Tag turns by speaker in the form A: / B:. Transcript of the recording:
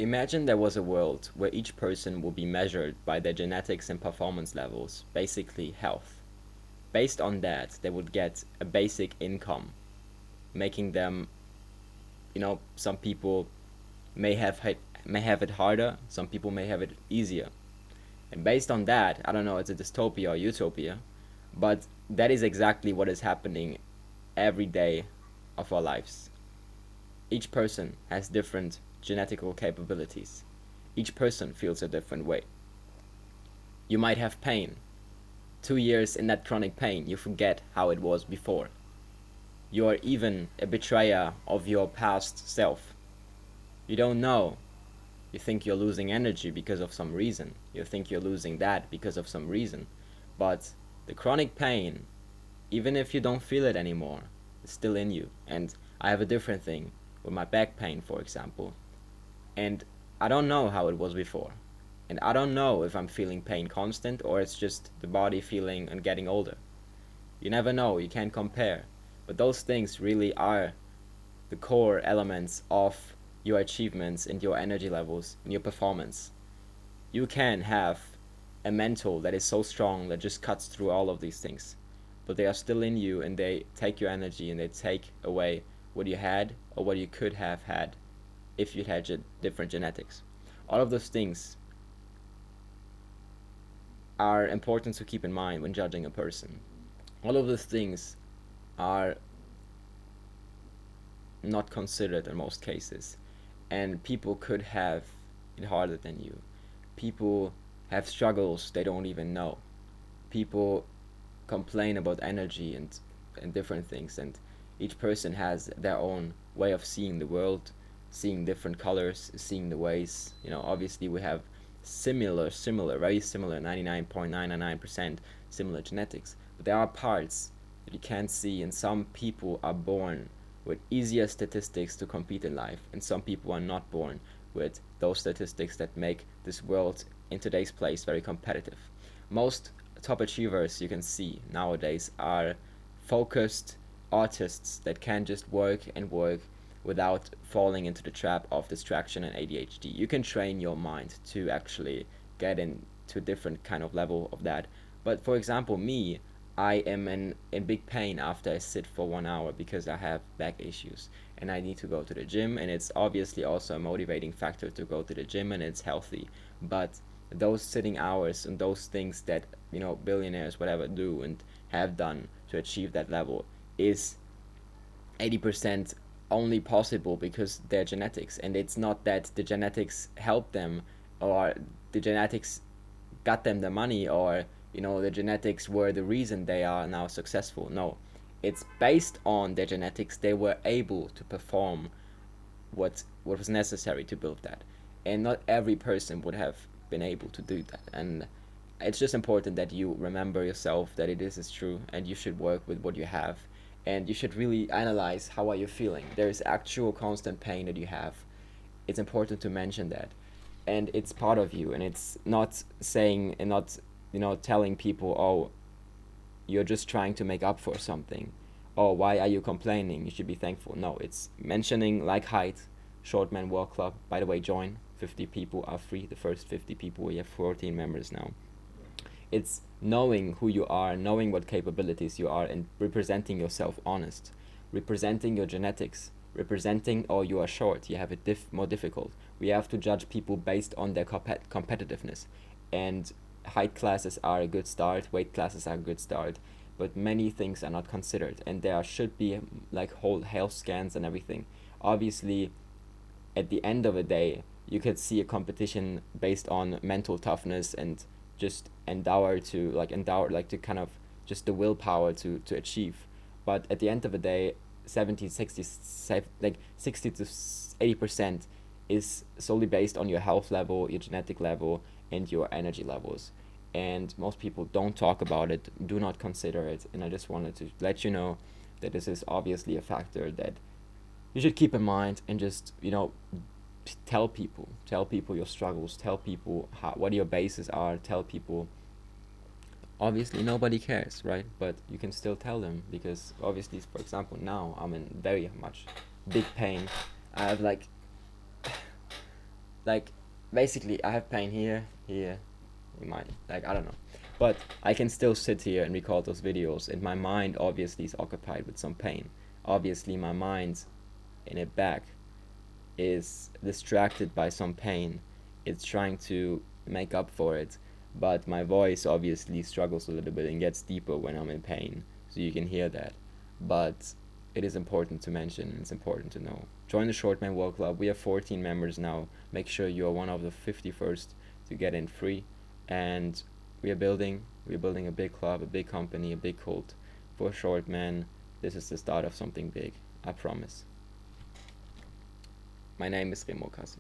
A: Imagine there was a world where each person will be measured by their genetics and performance levels, basically health. Based on that, they would get a basic income, making them, some people may have it harder, some people may have it easier. And based on that, I don't know, it's a dystopia or utopia, but that is exactly what is happening every day of our lives. Each person has different genetical capabilities. Each person feels a different way. You might have pain. 2 years in that chronic pain, you forget how it was before. You are even a betrayer of your past self. You don't know. You think you're losing energy because of some reason. You think you're losing that because of some reason. But the chronic pain, even if you don't feel it anymore, is still in you. And I have a different thing with my back pain, for example. And I don't know how it was before. And I don't know if I'm feeling pain constant or it's just the body feeling and getting older. You never know, you can't compare. But those things really are the core elements of your achievements and your energy levels and your performance. You can have a mental that is so strong that just cuts through all of these things, but they are still in you and they take your energy and they take away what you had or what you could have had if you'd had different genetics. All of those things are important to keep in mind when judging a person. All of those things are not considered in most cases, and people could have it harder than you. People have struggles they don't even know. People complain about energy and different things, and each person has their own way of seeing the world, seeing different colors, seeing the ways. Obviously we have very similar, 99.999% similar genetics, but there are parts that you can't see, and some people are born with easier statistics to compete in life, and some people are not born with those statistics that make this world in today's place very competitive. Most top achievers you can see nowadays are focused artists that can just work and work without falling into the trap of distraction and ADHD. You can train your mind to actually get into a different kind of level of that. But for example, me, I am in big pain after I sit for 1 hour because I have back issues and I need to go to the gym, and it's obviously also a motivating factor to go to the gym and it's healthy. But those sitting hours and those things that billionaires whatever do and have done to achieve that level is 80% only possible because their genetics, and it's not that the genetics help them or the genetics got them the money or the genetics were the reason they are now successful. No, it's based on their genetics. They were able to perform what was necessary to build that, and not every person would have been able to do that. And it's just important that you remember yourself that it is true, and you should work with what you have, and you should really analyze how are you feeling. There is actual constant pain that you have. It's important to mention that, and it's part of you, and it's not saying and not telling people, oh, you're just trying to make up for something. Oh, why are you complaining? You should be thankful. No, it's mentioning like height, Short Man World Club. By the way, join. 50 people are free. The first 50 people. We have 14 members now. It's knowing who you are, knowing what capabilities you are, and representing yourself honest. Representing your genetics. Representing, oh, you are short, you have it more difficult. We have to judge people based on their competitiveness. And height classes are a good start, weight classes are a good start, but many things are not considered, and there should be like whole health scans and everything. Obviously, at the end of the day, you could see a competition based on mental toughness and just endower like to kind of just the willpower to achieve. But at the end of the day, 70 60 like 60 to 80% is solely based on your health level, your genetic level, and your energy levels. And most people don't talk about it, do not consider it, and I just wanted to let you know that this is obviously a factor that you should keep in mind, and just tell people your struggles, tell people what your bases are, tell people. Obviously nobody cares, right? But you can still tell them, because obviously, for example, now I'm in very much big pain. I have like like basically I have pain here, here, in my, like, I don't know, but I can still sit here and record those videos, and my mind obviously is occupied with some pain. Obviously my mind in it back is distracted by some pain. It's trying to make up for it, but my voice obviously struggles a little bit and gets deeper when I'm in pain, so you can hear that. But it is important to mention, and it's important to know. Join the Shortman World Club. We have 14 members now. Make sure you are one of the 51st to get in free. And we're building a big club, a big company, a big cult for Shortman. This is the start of something big. I promise. My name is REMO Kazzi.